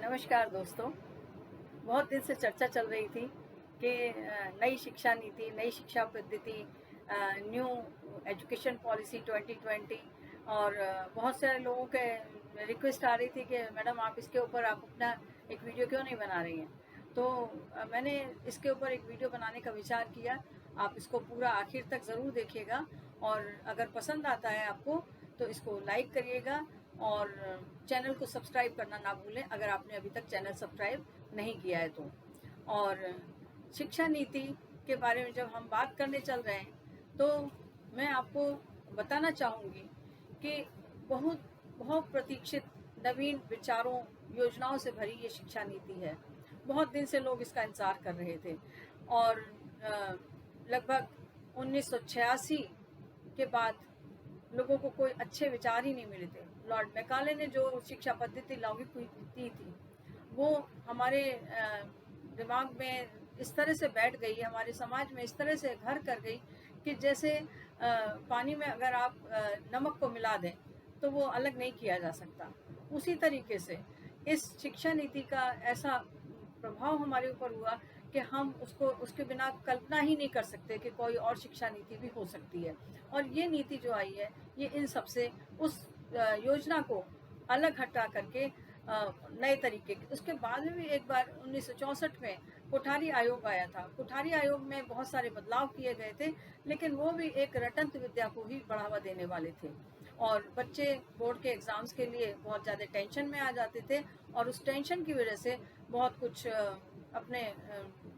नमस्कार दोस्तों। बहुत दिन से चर्चा चल रही थी कि नई शिक्षा नीति, नई शिक्षा पद्धति, न्यू एजुकेशन पॉलिसी 2020 और बहुत सारे लोगों के रिक्वेस्ट आ रही थी कि मैडम आप इसके ऊपर आप अपना एक वीडियो क्यों नहीं बना रही हैं। तो मैंने इसके ऊपर एक वीडियो बनाने का विचार किया। आप इसको पूरा आखिर तक ज़रूर देखिएगा और अगर पसंद आता है आपको तो इसको लाइक करिएगा और चैनल को सब्सक्राइब करना ना भूलें अगर आपने अभी तक चैनल सब्सक्राइब नहीं किया है तो। और शिक्षा नीति के बारे में जब हम बात करने चल रहे हैं तो मैं आपको बताना चाहूँगी कि बहुत बहुत प्रतीक्षित नवीन विचारों, योजनाओं से भरी ये शिक्षा नीति है। बहुत दिन से लोग इसका इंतज़ार कर रहे थे और लगभग 1986 के बाद लोगों को कोई अच्छे विचार ही नहीं मिले थे। लॉर्ड मैकाले ने जो शिक्षा पद्धति लागू की थी वो हमारे दिमाग में इस तरह से बैठ गई, हमारे समाज में इस तरह से घर कर गई कि जैसे पानी में अगर आप नमक को मिला दें तो वो अलग नहीं किया जा सकता। उसी तरीके से इस शिक्षा नीति का ऐसा प्रभाव हमारे ऊपर हुआ कि हम उसके बिना कल्पना ही नहीं कर सकते कि कोई और शिक्षा नीति भी हो सकती है। और ये नीति जो आई है ये इन सबसे उस योजना को अलग हटा करके नए तरीके की। उसके बाद में भी एक बार 1964 में कोठारी आयोग आया था। कोठारी आयोग में बहुत सारे बदलाव किए गए थे, लेकिन वो भी एक रटंत विद्या को ही बढ़ावा देने वाले थे और बच्चे बोर्ड के एग्ज़ाम्स के लिए बहुत ज़्यादा टेंशन में आ जाते थे और उस टेंशन की वजह से बहुत कुछ अपने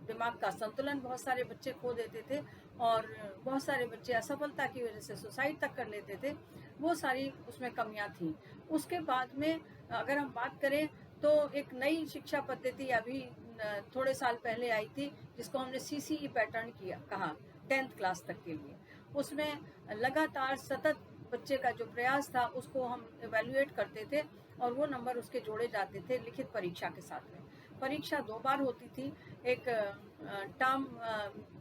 दिमाग का संतुलन बहुत सारे बच्चे खो देते थे और बहुत सारे बच्चे असफलता की वजह से सुसाइड तक कर लेते थे। वो सारी उसमें कमियां थी। उसके बाद में अगर हम बात करें तो एक नई शिक्षा पद्धति अभी थोड़े साल पहले आई थी जिसको हमने सीसीई पैटर्न किया कहा 10th क्लास तक के लिए। उसमें लगातार सतत बच्चे का जो प्रयास था उसको हम एवेल्युएट करते थे और वो नंबर उसके जोड़े जाते थे लिखित परीक्षा के साथ में। परीक्षा 2 बार होती थी, एक टर्म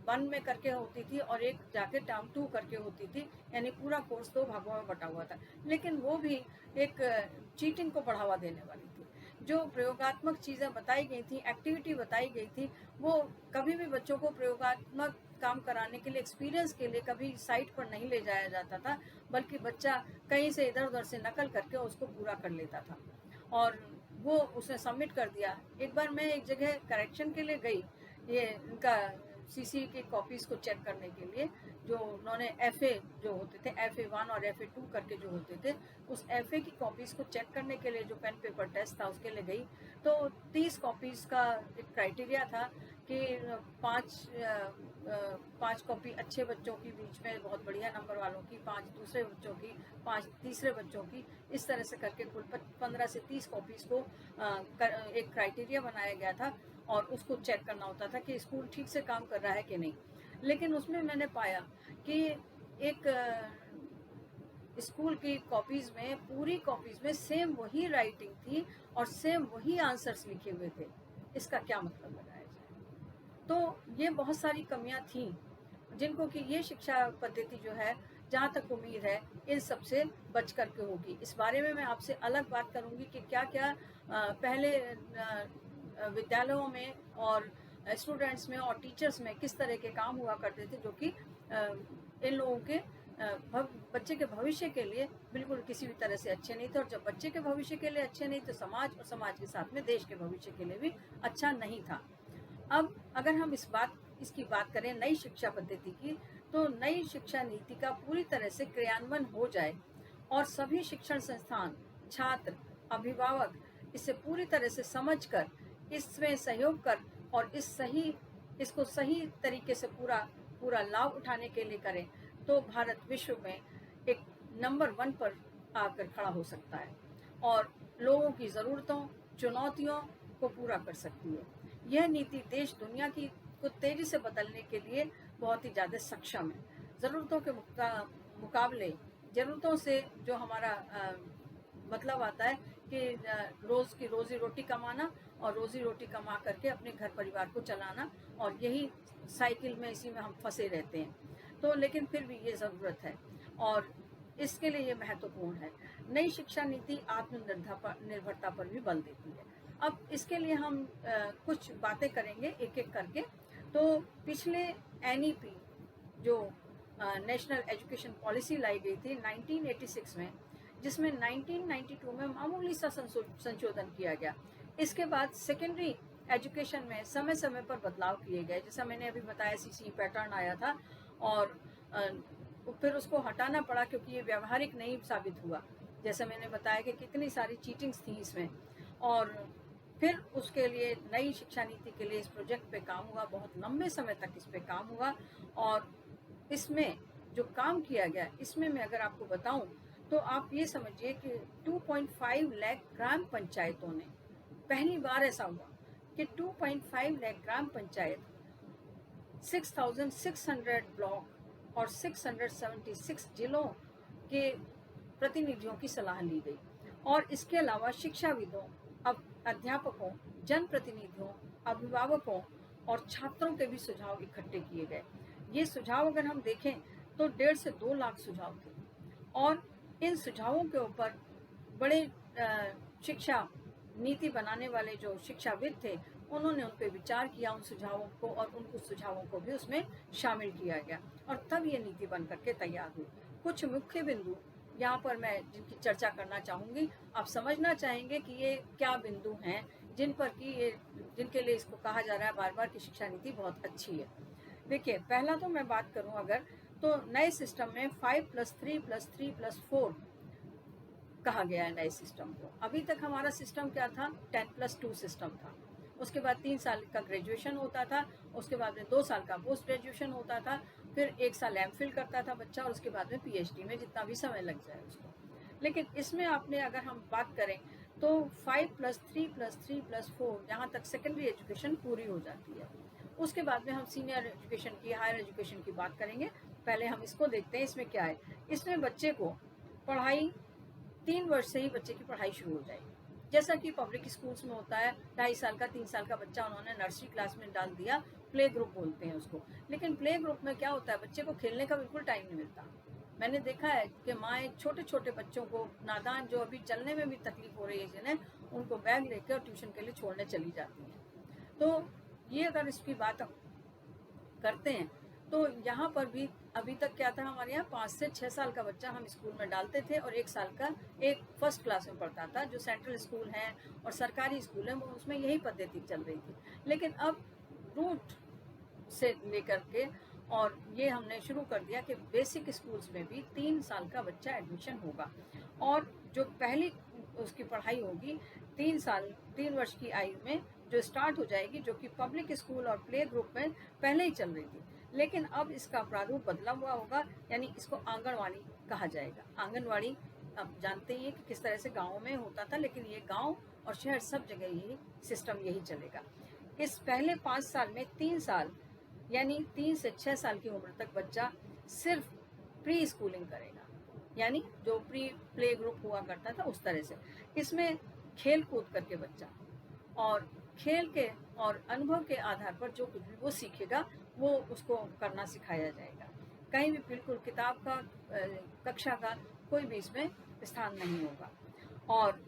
1 में करके होती थी और एक जाके टर्म 2 करके होती थी, यानी पूरा कोर्स 2 भागों में बटा हुआ था। लेकिन वो भी एक चीटिंग को बढ़ावा देने वाली थी। जो प्रयोगात्मक चीज़ें बताई गई थी, एक्टिविटी बताई गई थी, वो कभी भी बच्चों को प्रयोगात्मक काम कराने के लिए, एक्सपीरियंस के लिए कभी साइट पर नहीं ले जाया जाता था, बल्कि बच्चा कहीं से इधर-उधर से नकल करके उसको पूरा कर लेता था और वो उसने सबमिट कर दिया। एक बार मैं एक जगह करेक्शन के लिए गई, ये इनका सीसी की कॉपीज़ को चेक करने के लिए, जो उन्होंने एफए जो होते थे, एफए 1 और एफए 2 करके जो होते थे, उस एफए की कॉपीज़ को चेक करने के लिए जो पेन पेपर टेस्ट था उसके लिए गई, तो 30 कॉपीज़ का एक क्राइटेरिया था कि 5 कॉपी अच्छे बच्चों की बीच में बहुत बढ़िया नंबर वालों की, 5 दूसरे बच्चों की, 5 तीसरे बच्चों की, इस तरह से करके कुल 15 से 30 कॉपीज़ को एक क्राइटेरिया बनाया गया था और उसको चेक करना होता था कि स्कूल ठीक से काम कर रहा है कि नहीं। लेकिन उसमें मैंने पाया कि एक स्कूल की कॉपीज़ में, पूरी कॉपीज़ में सेम वही राइटिंग थी और सेम वही आंसर्स लिखे हुए थे। इसका क्या मतलब लगाया जाए? तो ये बहुत सारी कमियां थीं जिनको कि ये शिक्षा पद्धति जो है, जहाँ तक उम्मीद है इन सब से बच कर के होगी। इस बारे में मैं आपसे अलग बात करूँगी कि क्या-क्या पहले विद्यालयों में और स्टूडेंट्स में और टीचर्स में किस तरह के काम हुआ करते थे जो कि इन लोगों के बच्चे के भविष्य के लिए बिल्कुल किसी भी तरह से अच्छे नहीं थे और जब बच्चे के भविष्य के लिए अच्छे नहीं तो समाज और समाज के साथ में देश के भविष्य के लिए भी अच्छा नहीं था। अब अगर हम इसकी बात करें नई शिक्षा पद्धति की, तो नई शिक्षा नीति का पूरी तरह से क्रियान्वयन हो जाए और सभी शिक्षण संस्थान, छात्र, अभिभावक इसे पूरी तरह से समझकर, इसमें सहयोग कर और इसको सही तरीके से पूरा लाभ उठाने के लिए करें, तो भारत विश्व में एक नंबर 1 पर आकर खड़ा हो सकता है और लोगों की ज़रूरतों, चुनौतियों को पूरा कर सकती है। यह नीति देश दुनिया को तेजी से बदलने के लिए बहुत ही ज़्यादा सक्षम है। ज़रूरतों के मुकाबले, ज़रूरतों से जो हमारा मतलब आता है कि रोज़ की रोज़ी रोटी कमाना और रोज़ी रोटी कमा करके अपने घर परिवार को चलाना, और यही साइकिल में, इसी में हम फंसे रहते हैं। तो लेकिन फिर भी ये ज़रूरत है और इसके लिए ये महत्वपूर्ण है। नई शिक्षा नीति आत्मनिर्भरता पर भी बल देती है। अब इसके लिए हम कुछ बातें करेंगे एक एक करके। तो पिछले NEP जो नेशनल एजुकेशन पॉलिसी लाई गई थी 1986 में, जिसमें 1992 में मामूली सा संशोधन किया गया। इसके बाद सेकेंडरी एजुकेशन में समय समय पर बदलाव किए गए, जैसा मैंने अभी बताया CCE पैटर्न आया था और फिर उसको हटाना पड़ा क्योंकि ये व्यवहारिक नहीं साबित हुआ। जैसे मैंने बताया कि कितनी सारी चीटिंग्स थी इसमें, और फिर उसके लिए नई शिक्षा नीति के लिए इस प्रोजेक्ट पे काम हुआ, बहुत लंबे समय तक इस पे काम हुआ। और इसमें जो काम किया गया, इसमें मैं अगर आपको बताऊं तो आप ये समझिए कि 2.5 लाख ग्राम पंचायतों ने, पहली बार ऐसा हुआ कि 2.5 लाख ग्राम पंचायत, 6,600 ब्लॉक और 676 जिलों के प्रतिनिधियों की सलाह ली गई। और इसके अलावा शिक्षाविदों, अध्यापकों, जनप्रतिनिधियों, अभिभावकों और छात्रों के भी सुझाव इकट्ठे किए गए। ये सुझाव अगर हम देखें तो 1.5 से 2 लाख सुझाव थे, और इन सुझावों के ऊपर बड़े शिक्षा नीति बनाने वाले जो शिक्षाविद थे, उन्होंने उन पर विचार किया, उन सुझावों को, और उन सुझावों को भी उसमें शामिल किया गया, और तब ये नीति बन करके तैयार हुई। कुछ मुख्य बिंदु यहाँ पर मैं जिनकी चर्चा करना चाहूँगी, आप समझना चाहेंगे कि ये क्या बिंदु हैं जिन पर कि ये, जिनके लिए इसको कहा जा रहा है बार बार कि शिक्षा नीति बहुत अच्छी है। देखिए, पहला तो मैं बात करूँ अगर, तो नए सिस्टम में 5+3+3+4 कहा गया है नए सिस्टम को। अभी तक हमारा सिस्टम क्या था, 10+2 सिस्टम था। उसके बाद 3 साल का ग्रेजुएशन होता था, उसके बाद में 2 साल का पोस्ट ग्रेजुएशन होता था, फिर 1 साल MPhil करता था बच्चा, और उसके बाद में PhD में जितना भी समय लग जाए उसको। लेकिन इसमें आपने अगर हम बात करें तो 5+3+3+4 यहाँ तक सेकेंडरी एजुकेशन पूरी हो जाती है। उसके बाद में हम सीनियर एजुकेशन की, हायर एजुकेशन की बात करेंगे। पहले हम इसको देखते हैं, इसमें क्या है। इसमें बच्चे को पढ़ाई 3 वर्ष से ही बच्चे की पढ़ाई शुरू हो जाएगी, जैसा कि पब्लिक स्कूल्स में होता है। 2.5 साल का, 3 साल का बच्चा उन्होंने नर्सरी क्लास में डाल दिया, प्ले ग्रुप बोलते हैं उसको। लेकिन प्ले ग्रुप में क्या होता है, बच्चे को खेलने का बिल्कुल टाइम नहीं मिलता। मैंने देखा है कि माएँ छोटे छोटे बच्चों को, नादान जो अभी चलने में भी तकलीफ हो रही है जिन्हें, उनको बैग लेकर ट्यूशन के लिए छोड़ने चली जाती हैं। तो ये अगर इसकी बात करते हैं तो यहाँ पर भी अभी तक क्या था, हमारे यहाँ 5 से 6 साल का बच्चा हम स्कूल में डालते थे, और 1 साल का एक फर्स्ट क्लास में पढ़ता था। जो सेंट्रल स्कूल हैं और सरकारी स्कूल हैं, वो उसमें यही पद्धति चल रही थी। लेकिन अब रूट से लेकर के, और ये हमने शुरू कर दिया कि बेसिक स्कूल्स में भी 3 साल का बच्चा एडमिशन होगा, और जो पहली उसकी पढ़ाई होगी 3 वर्ष की आयु में जो स्टार्ट हो जाएगी, जो कि पब्लिक स्कूल और प्ले ग्रुप में पहले ही चल रही थी। लेकिन अब इसका प्रारूप बदला हुआ होगा, यानी इसको आंगनवाड़ी कहा जाएगा। आंगनवाड़ी आप जानते ही हैं कि किस तरह से गाँव में होता था, लेकिन ये गाँव और शहर सब जगह यही सिस्टम यही चलेगा। इस पहले 5 साल में 3 साल, यानी 3 से 6 साल की उम्र तक बच्चा सिर्फ प्री स्कूलिंग करेगा, यानी जो प्री प्ले ग्रुप हुआ करता था उस तरह से। इसमें खेल कूद करके बच्चा, और खेल के और अनुभव के आधार पर जो कुछ भी वो सीखेगा, वो उसको करना सिखाया जाएगा। कहीं भी बिल्कुल किताब का, कक्षा का कोई भी इसमें स्थान नहीं होगा। और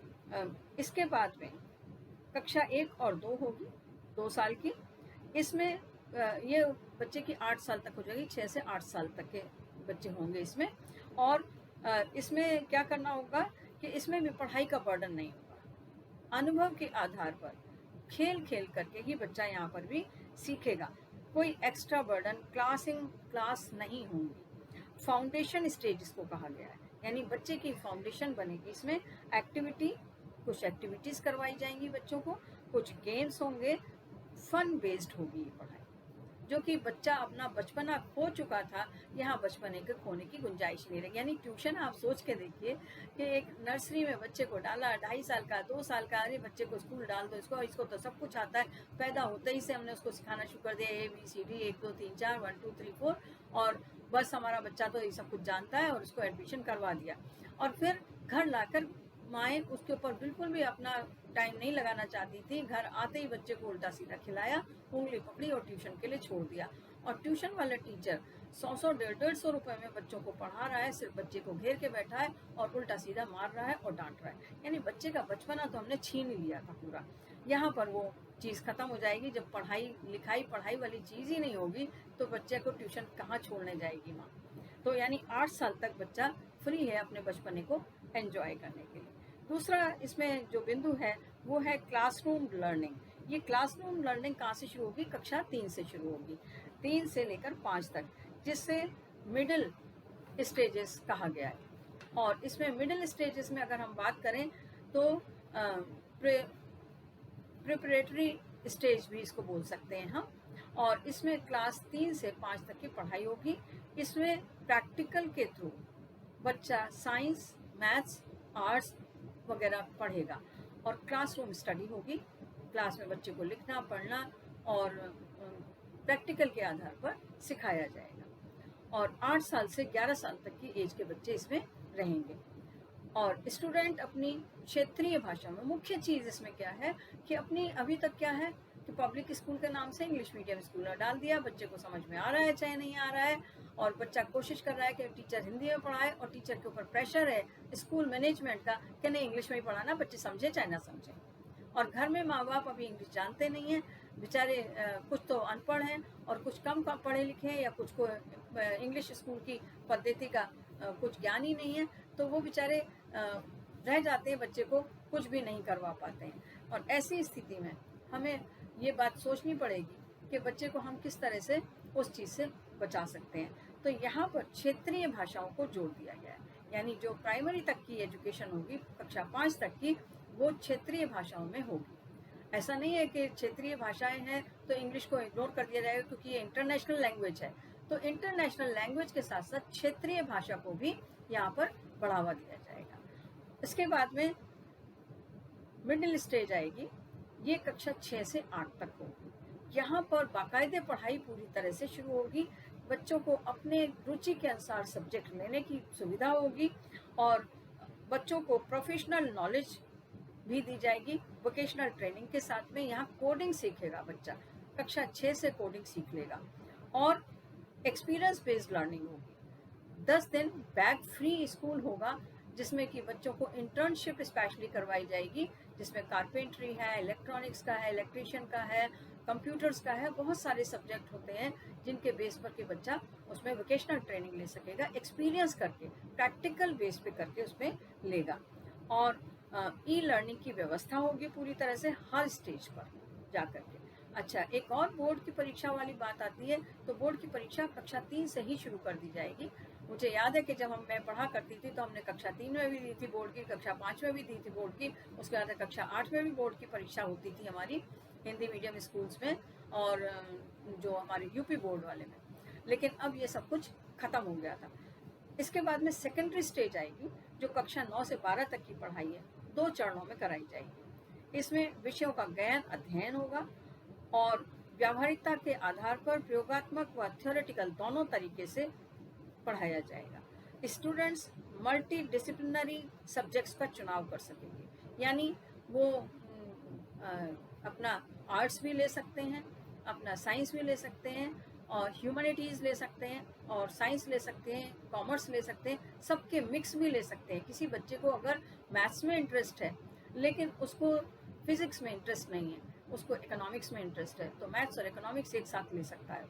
इसके बाद में कक्षा 1 और 2 होगी, 2 साल की। इसमें ये बच्चे की 8 साल तक हो जाएगी, 6 से 8 साल तक के बच्चे होंगे इसमें। और इसमें क्या करना होगा कि इसमें भी पढ़ाई का बर्डन नहीं होगा। अनुभव के आधार पर खेल खेल करके ही बच्चा यहाँ पर भी सीखेगा। कोई एक्स्ट्रा बर्डन क्लास नहीं होंगी। फाउंडेशन स्टेज इसको कहा गया है, यानी बच्चे की फाउंडेशन बनेगी। इसमें कुछ एक्टिविटीज़ करवाई जाएंगी बच्चों को, कुछ गेम्स होंगे, फन बेस्ड होगी ये पढ़ाई। जो कि बच्चा अपना बचपना खो चुका था, यहाँ बचपने के खोने की गुंजाइश नहीं रही। यानी ट्यूशन आप सोच के देखिए कि एक नर्सरी में बच्चे को डाला, 2.5 साल का, 2 साल का, अरे बच्चे को स्कूल डाल दो, इसको तो सब कुछ आता है, पैदा होते ही से हमने उसको सिखाना शुरू कर दिया, ABCD 1 2 3 4 1 2 3 4, और बस हमारा बच्चा तो ये सब कुछ जानता है, और उसको एडमिशन करवा दिया। और फिर घर लाकर माएँ उसके ऊपर बिल्कुल भी अपना टाइम नहीं लगाना चाहती थी। घर आते ही बच्चे को उल्टा सीधा खिलाया, उंगली पकड़ी और ट्यूशन के लिए छोड़ दिया। और ट्यूशन वाला टीचर 100 150 रुपए में बच्चों को पढ़ा रहा है, सिर्फ बच्चे को घेर के बैठा है और उल्टा सीधा मार रहा है और डांट रहा है। यानी बच्चे का बचपना तो हमने छीन ही लिया था पूरा। यहाँ पर वो चीज़ ख़त्म हो जाएगी। जब पढ़ाई लिखाई पढ़ाई वाली चीज़ ही नहीं होगी तो बच्चे को ट्यूशन कहाँ छोड़ने जाएगी माँ। तो यानी 8 साल तक बच्चा फ्री है अपने बचपने को एंजॉय करने के लिए। दूसरा इसमें जो बिंदु है वो है क्लासरूम लर्निंग। ये क्लासरूम लर्निंग कहाँ से शुरू होगी? कक्षा 3 से शुरू होगी, 3 से लेकर 5 तक, जिससे मिडिल स्टेजेस कहा गया है। और इसमें मिडिल स्टेजेस में अगर हम बात करें तो प्रिपरेटरी स्टेज भी इसको बोल सकते हैं हम। और इसमें क्लास 3 से 5 तक की पढ़ाई होगी। इसमें प्रैक्टिकल के थ्रू बच्चा साइंस, मैथ्स, आर्ट्स वगैरह पढ़ेगा और क्लासरूम स्टडी होगी। क्लास में बच्चे को लिखना, पढ़ना और प्रैक्टिकल के आधार पर सिखाया जाएगा। और 8 साल से 11 साल तक की एज के बच्चे इसमें रहेंगे। और स्टूडेंट अपनी क्षेत्रीय भाषा में, मुख्य चीज़ इसमें क्या है कि अपनी अभी तक क्या है कि पब्लिक स्कूल के नाम से इंग्लिश मीडियम स्कूल में डाल दिया। बच्चे को समझ में आ रहा है चाहे नहीं आ रहा है, और बच्चा कोशिश कर रहा है कि टीचर हिंदी में पढ़ाए, और टीचर के ऊपर प्रेशर है स्कूल मैनेजमेंट का कि नहीं इंग्लिश में ही पढ़ाना, बच्चे समझे चाहे ना समझे। और घर में माँ बाप अभी इंग्लिश जानते नहीं हैं बेचारे, कुछ तो अनपढ़ हैं और कुछ कम पढ़े लिखे हैं, या कुछ को इंग्लिश स्कूल की पद्धति का कुछ ज्ञान ही नहीं है, तो वो बेचारे रह जाते हैं, बच्चे को कुछ भी नहीं करवा पाते हैं। और ऐसी स्थिति में हमें ये बात सोचनी पड़ेगी कि बच्चे को हम किस तरह से उस चीज़ से बचा सकते हैं। तो यहाँ पर क्षेत्रीय भाषाओं को जोड़ दिया गया है, यानी जो प्राइमरी तक की एजुकेशन होगी कक्षा 5 तक की, वो क्षेत्रीय भाषाओं में होगी। ऐसा नहीं है कि क्षेत्रीय भाषाएं हैं तो इंग्लिश को इग्नोर कर दिया जाएगा क्योंकि ये इंटरनेशनल लैंग्वेज है। तो इंटरनेशनल लैंग्वेज के साथ साथ क्षेत्रीय भाषा को भी यहाँ पर बढ़ावा दिया जाएगा। इसके बाद में मिडिल स्टेज आएगी, ये कक्षा 6 से 8 तक होगी। यहाँ पर बाकायदे पढ़ाई पूरी तरह से शुरू होगी। बच्चों को अपने रुचि के अनुसार सब्जेक्ट लेने की सुविधा होगी और बच्चों को प्रोफेशनल नॉलेज भी दी जाएगी वोकेशनल ट्रेनिंग के साथ में। यहाँ कोडिंग सीखेगा बच्चा, कक्षा 6 से कोडिंग सीख लेगा। और एक्सपीरियंस बेस्ड लर्निंग होगी। 10 दिन बैग फ्री स्कूल होगा, जिसमें कि बच्चों को इंटर्नशिप स्पेशली करवाई जाएगी, जिसमें कारपेंट्री है, इलेक्ट्रॉनिक्स का है, इलेक्ट्रिशियन का है, कंप्यूटर्स का है, बहुत सारे सब्जेक्ट होते हैं जिनके बेस पर के बच्चा उसमें वोकेशनल ट्रेनिंग ले सकेगा, एक्सपीरियंस करके, प्रैक्टिकल बेस पे करके उसमें लेगा। और ई लर्निंग की व्यवस्था होगी पूरी तरह से हर स्टेज पर जा करके। अच्छा, एक और बोर्ड की परीक्षा वाली बात आती है, तो बोर्ड की परीक्षा कक्षा 3 से ही शुरू कर दी जाएगी। मुझे याद है कि जब मैं पढ़ा करती थी तो हमने कक्षा 3 में भी दी थी बोर्ड की, कक्षा 5 में भी दी थी बोर्ड की, उसके बाद कक्षा 8 में भी बोर्ड की परीक्षा होती थी हमारी हिंदी मीडियम स्कूल्स में और जो हमारे यूपी बोर्ड वाले में। लेकिन अब ये सब कुछ खत्म हो गया था। इसके बाद में सेकेंडरी स्टेज आएगी, जो कक्षा 9 से 12 तक की पढ़ाई है, 2 चरणों में कराई जाएगी। इसमें विषयों का गहन अध्ययन होगा और व्यावहारिकता के आधार पर प्रयोगात्मक व थ्योरेटिकल दोनों तरीके से पढ़ाया जाएगा। स्टूडेंट्स मल्टी डिसिप्लिनरी सब्जेक्ट्स का चुनाव कर सकेंगे, यानी वो अपना आर्ट्स भी ले सकते हैं, अपना साइंस भी ले सकते हैं, और ह्यूमैनिटीज़ ले सकते हैं, और साइंस ले सकते हैं, कॉमर्स ले सकते हैं, सबके मिक्स भी ले सकते हैं। किसी बच्चे को अगर मैथ्स में इंटरेस्ट है लेकिन उसको फिजिक्स में इंटरेस्ट नहीं है, उसको इकोनॉमिक्स में इंटरेस्ट है, तो मैथ्स और इकोनॉमिक्स एक साथ ले सकता है।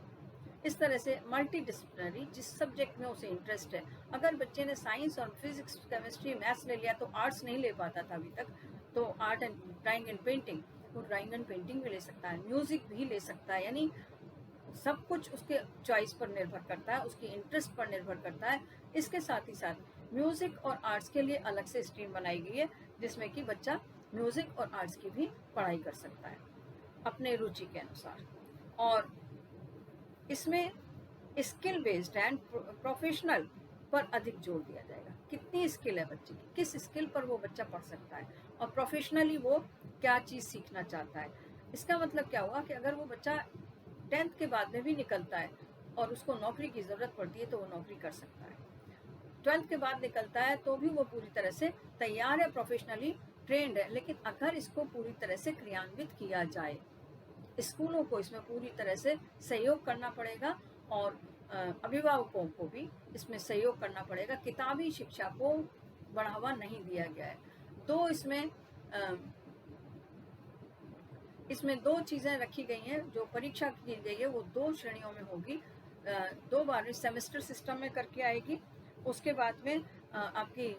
इस तरह से मल्टी डिसिप्लिनरी, जिस सब्जेक्ट में उसे इंटरेस्ट है। अगर बच्चे ने साइंस और फिजिक्स, केमिस्ट्री, मैथ्स ले लिया तो आर्ट्स नहीं ले पाता था अभी तक, तो art and drawing and painting, वो ड्राइंग एंड पेंटिंग भी ले सकता है, म्यूजिक भी ले सकता है। यानी सब कुछ उसके चॉइस पर निर्भर करता है, उसकी इंटरेस्ट पर निर्भर करता है। इसके साथ ही साथ म्यूजिक और आर्ट्स के लिए अलग से स्ट्रीम बनाई गई है, जिसमें कि बच्चा म्यूजिक और आर्ट्स की भी पढ़ाई कर सकता है अपने रुचि के अनुसार। और इसमें स्किल बेस्ड एंड प्रोफेशनल पर अधिक जोर दिया जाएगा। कितनी स्किल है बच्चे की, किस स्किल पर वो बच्चा पढ़ सकता है, और प्रोफेशनली वो क्या चीज़ सीखना चाहता है। इसका मतलब क्या हुआ कि अगर वो बच्चा 10th के बाद में भी निकलता है और उसको नौकरी की ज़रूरत पड़ती है तो वो नौकरी कर सकता है। 12th के बाद निकलता है तो भी वो पूरी तरह से तैयार है, प्रोफेशनली ट्रेंड है। लेकिन अगर इसको पूरी तरह से क्रियान्वित किया जाए, स्कूलों को इसमें पूरी तरह से सहयोग करना पड़ेगा, और अभिभावकों को भी इसमें सहयोग करना पड़ेगा। किताबी शिक्षा को बढ़ावा नहीं दिया गया है। 2 इसमें इसमें 2 चीज़ें रखी गई हैं, जो परीक्षा की गई है वो 2 श्रेणियों में होगी। 2 बार सेमेस्टर सिस्टम में करके आएगी, उसके बाद में आपकी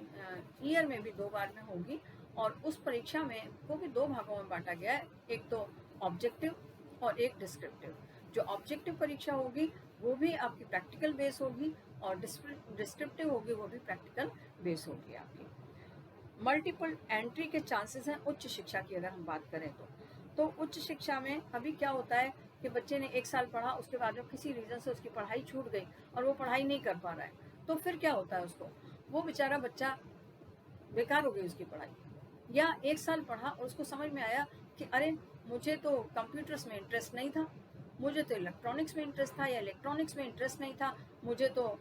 ईयर में भी 2 बार में होगी। और उस परीक्षा में को भी 2 भागों में बांटा गया है, एक तो ऑब्जेक्टिव और एक डिस्क्रिप्टिव। जो ऑब्जेक्टिव परीक्षा होगी वो भी आपकी प्रैक्टिकल बेस होगी, और डिस्क्रिप्टिव होगी वो भी प्रैक्टिकल बेस होगी आपकी। मल्टीपल एंट्री के चांसेस हैं उच्च शिक्षा की अगर हम बात करें तो उच्च शिक्षा में अभी क्या होता है कि बच्चे ने 1 साल पढ़ा, उसके बाद में किसी रीज़न से उसकी पढ़ाई छूट गई और वो पढ़ाई नहीं कर पा रहा है, तो फिर क्या होता है उसको, वो बेचारा बच्चा बेकार हो गई उसकी पढ़ाई। या 1 साल पढ़ा और उसको समझ में आया कि अरे मुझे तो कंप्यूटर्स में इंटरेस्ट नहीं था, मुझे तो इलेक्ट्रॉनिक्स में इंटरेस्ट था, या इलेक्ट्रॉनिक्स में इंटरेस्ट नहीं था, मुझे तो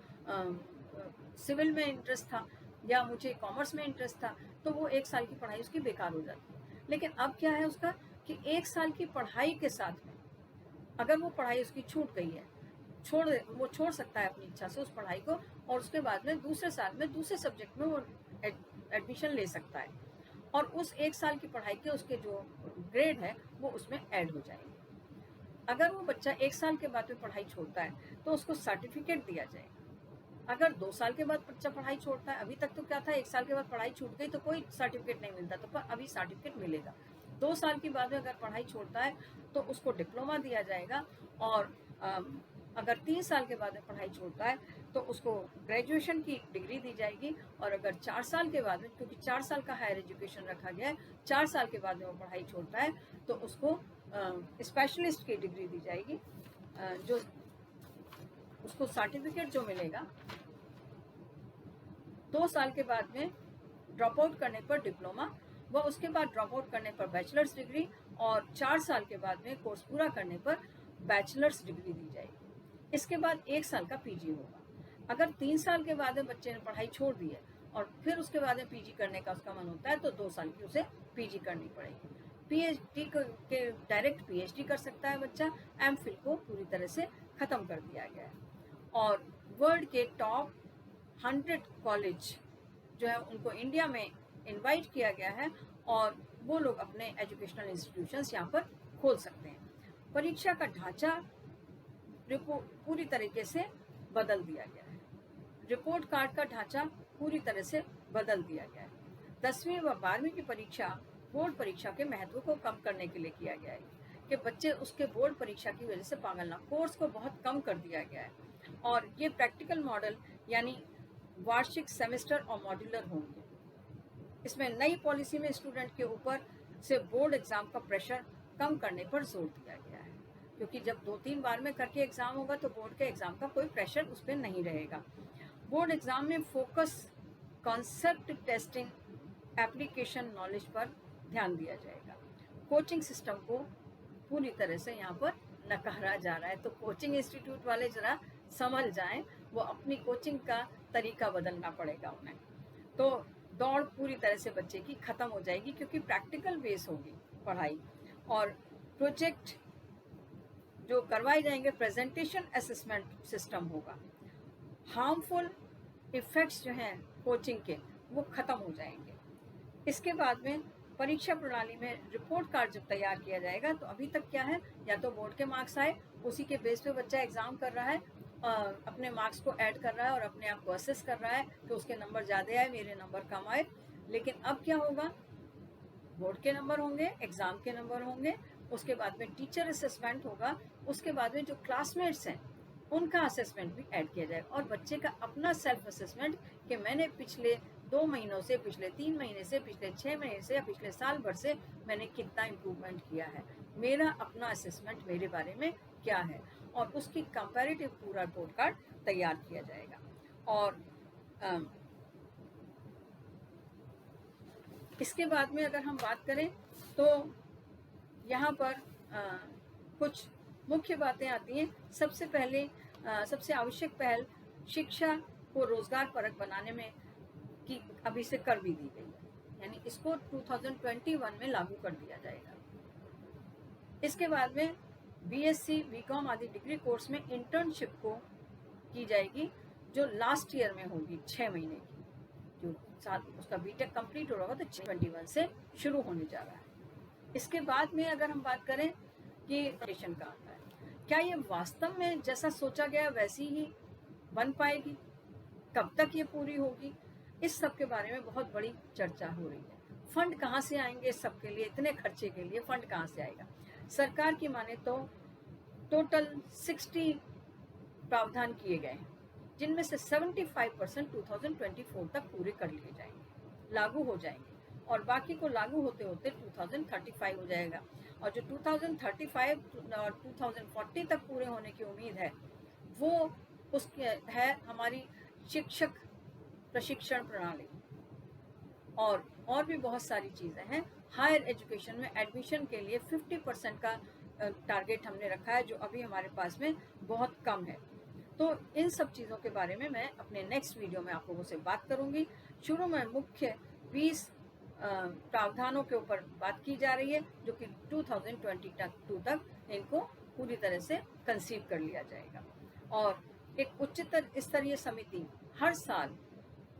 सिविल में इंटरेस्ट था, या मुझे कॉमर्स में इंटरेस्ट था, तो वो 1 साल की पढ़ाई उसकी बेकार हो जाती है। लेकिन अब क्या है उसका कि 1 साल की पढ़ाई के साथ में अगर वो पढ़ाई उसकी छूट गई है, वो छोड़ सकता है अपनी इच्छा से उस पढ़ाई को, और उसके बाद में दूसरे साल में दूसरे सब्जेक्ट में वो एडमिशन ले सकता है, और उस 1 साल की पढ़ाई के उसके जो ग्रेड है वो उसमें ऐड हो जाएंगे। अगर वो बच्चा 1 साल के बाद में पढ़ाई छोड़ता है तो उसको सर्टिफिकेट दिया जाएगा। अगर 2 साल के बाद बच्चा पढ़ाई छोड़ता है, अभी तक तो क्या था 1 साल के बाद पढ़ाई छूट गई तो कोई सर्टिफिकेट नहीं मिलता, तो पर अभी सर्टिफिकेट मिलेगा। 2 साल के बाद में अगर पढ़ाई छोड़ता है तो उसको डिप्लोमा दिया जाएगा, और अगर 3 साल के बाद में पढ़ाई छोड़ता है तो उसको ग्रेजुएशन की डिग्री दी जाएगी, और अगर 4 साल के बाद में, क्योंकि 4 साल का हायर एजुकेशन रखा गया है, 4 साल के बाद में वो पढ़ाई छोड़ता है तो उसको स्पेशलिस्ट की डिग्री दी जाएगी, जो उसको सर्टिफिकेट जो मिलेगा 2 साल के बाद में ड्रॉप आउट करने पर डिप्लोमा, व उसके बाद ड्रॉप आउट करने पर बैचलर्स डिग्री, और 4 साल के बाद में कोर्स पूरा करने पर बैचलर्स डिग्री दी जाएगी। इसके बाद 1 साल का पीजी होगा। अगर 3 साल के बाद में बच्चे ने पढ़ाई छोड़ दी है और फिर उसके बाद में पीजी करने का उसका मन होता है तो 2 साल की उसे पीजी करनी पड़ेगी। पीएचडी के डायरेक्ट पीएचडी कर सकता है बच्चा। एमफिल को पूरी तरह से खत्म कर दिया गया है, और वर्ल्ड के टॉप 100 कॉलेज जो है उनको इंडिया में इनवाइट किया गया है, और वो लोग अपने एजुकेशनल इंस्टीट्यूशंस यहाँ पर खोल सकते हैं। परीक्षा का ढांचा पूरी तरीके से बदल दिया गया है। रिपोर्ट कार्ड का ढांचा पूरी तरह से बदल दिया गया है। 10वीं व 12वीं की परीक्षा बोर्ड परीक्षा के महत्व को कम करने के लिए किया गया है कि बच्चे उसके बोर्ड परीक्षा की वजह से पागल ना, कोर्स को बहुत कम कर दिया गया है, और ये प्रैक्टिकल मॉडल यानी वार्षिक सेमेस्टर और मॉड्यूलर होंगे। इसमें नई पॉलिसी में स्टूडेंट के ऊपर से बोर्ड एग्जाम का प्रेशर कम करने पर जोर दिया गया है, क्योंकि जब 2-3 बार में करके एग्जाम होगा तो बोर्ड के एग्जाम का कोई प्रेशर उस पर नहीं रहेगा। बोर्ड एग्जाम में focus concept testing, application knowledge पर ध्यान दिया जाएगा। कोचिंग सिस्टम को पूरी तरह से यहाँ पर नकारा जा रहा है, तो कोचिंग इंस्टीट्यूट वाले जरा समझ जाएं, वो अपनी कोचिंग का तरीका बदलना पड़ेगा उन्हें। तो दौड़ पूरी तरह से बच्चे की खत्म हो जाएगी, क्योंकि प्रैक्टिकल बेस होगी पढ़ाई, और प्रोजेक्ट जो करवाए जाएंगे, प्रेजेंटेशन असेसमेंट सिस्टम होगा। हार्मफुल इफेक्ट्स जो हैं कोचिंग के वो खत्म हो जाएंगे। इसके बाद में परीक्षा प्रणाली में रिपोर्ट कार्ड जब तैयार किया जाएगा, तो अभी तक क्या है, या तो बोर्ड के मार्क्स आए, उसी के बेस पे बच्चा एग्जाम कर रहा है, अपने मार्क्स को ऐड कर रहा है और अपने आप को असेस कर रहा है कि उसके नंबर ज़्यादा आए, मेरे नंबर कम आए। लेकिन अब क्या होगा, बोर्ड के नंबर होंगे, एग्जाम के नंबर होंगे, उसके बाद में टीचर असेसमेंट होगा, उसके बाद में जो क्लासमेट्स हैं उनका असेसमेंट भी ऐड किया जाएगा, और बच्चे का अपना सेल्फ असेसमेंट कि मैंने पिछले 2 महीनों से, पिछले 3 महीने से, पिछले 6 महीने से या पिछले साल भर से मैंने कितना इम्प्रूवमेंट किया है, मेरा अपना असेसमेंट मेरे बारे में क्या है, और उसकी कंपैरेटिव पूरा रिपोर्ट कार्ड तैयार किया जाएगा। और इसके बाद में अगर हम बात करें तो यहाँ पर कुछ मुख्य बातें आती हैं। सबसे पहले सबसे आवश्यक पहल शिक्षा को रोजगार परक बनाने में की अभी से कर भी दी गई है, यानी इसको 2021 में लागू कर दिया जाएगा। इसके बाद में बीएससी, बीकॉम आदि डिग्री कोर्स में इंटर्नशिप को की जाएगी, जो लास्ट ईयर में होगी 6 महीने की, जो साथ उसका बीटेक कंप्लीट हो रहा होगा तो 2021 से शुरू होने जा रहा है। इसके बाद में अगर हम बात करें कि एजुकेशन का आता है, क्या ये वास्तव में जैसा सोचा गया वैसी ही बन पाएगी, कब तक ये पूरी होगी, इस सब के बारे में बहुत बड़ी चर्चा हो रही है। फंड कहाँ से आएंगे इस सब के लिए, इतने खर्चे के लिए फंड कहाँ से आएगा? सरकार की माने तो टोटल 60 प्रावधान किए गए हैं, जिनमें से 75% 2024 तक पूरे कर लिए जाएंगे, लागू हो जाएंगे, और बाकी को लागू होते होते 2035 हो जाएगा। और जो 2035 और 2040 तक पूरे होने की उम्मीद है, वो उसके है हमारी शिक्षक प्रशिक्षण प्रणाली, और भी बहुत सारी चीज़ें हैं। हायर एजुकेशन में एडमिशन के लिए 50% का टारगेट हमने रखा है, जो अभी हमारे पास में बहुत कम है। तो इन सब चीज़ों के बारे में मैं अपने नेक्स्ट वीडियो में आप लोगों से बात करूंगी। शुरू में मुख्य 20 प्रावधानों के ऊपर बात की जा रही है, जो कि 2022 तक इनको पूरी तरह से कंसीव कर लिया जाएगा, और एक उच्चतर स्तरीय समिति हर साल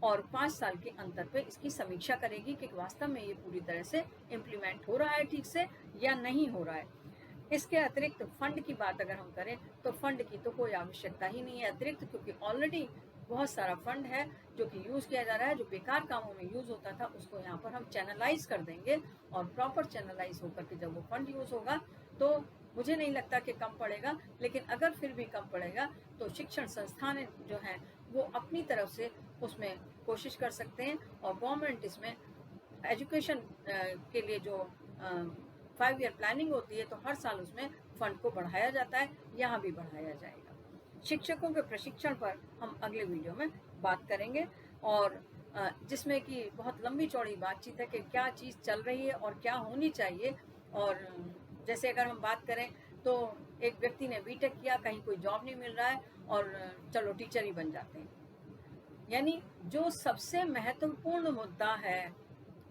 और 5 साल के अंतर पे इसकी समीक्षा करेगी कि वास्तव में ये पूरी तरह से इम्प्लीमेंट हो रहा है ठीक से या नहीं हो रहा है। इसके अतिरिक्त फंड की बात अगर हम करें तो फंड की तो कोई आवश्यकता ही नहीं है अतिरिक्त, क्योंकि ऑलरेडी बहुत सारा फंड है जो कि यूज़ किया जा रहा है। जो बेकार कामों में यूज़ होता था उसको यहाँ पर हम चैनलाइज कर देंगे, और प्रॉपर चैनलाइज होकर के जब वो फंड यूज़ होगा तो मुझे नहीं लगता कि कम पड़ेगा, लेकिन अगर फिर भी कम पड़ेगा तो शिक्षण संस्थान जो हैं वो अपनी तरफ से उसमें कोशिश कर सकते हैं, और गवर्नमेंट इसमें एजुकेशन के लिए जो 5 ईयर प्लानिंग होती है तो हर साल उसमें फंड को बढ़ाया जाता है, यहाँ भी बढ़ाया जाएगा। शिक्षकों के प्रशिक्षण पर हम अगले वीडियो में बात करेंगे, और जिसमें कि बहुत लंबी चौड़ी बातचीत है कि क्या चीज़ चल रही है और क्या होनी चाहिए। और जैसे अगर हम बात करें तो एक व्यक्ति ने बीटेक किया, कहीं कोई जॉब नहीं मिल रहा है, और चलो टीचर ही बन जाते हैं। यानी जो सबसे महत्वपूर्ण मुद्दा है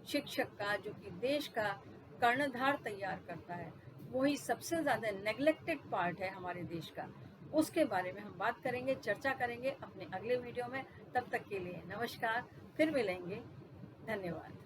शिक्षक का, जो कि देश का कर्णधार तैयार करता है, वही सबसे ज़्यादा नेग्लेक्टेड पार्ट है हमारे देश का। उसके बारे में हम बात करेंगे, चर्चा करेंगे अपने अगले वीडियो में। तब तक के लिए नमस्कार, फिर मिलेंगे, धन्यवाद।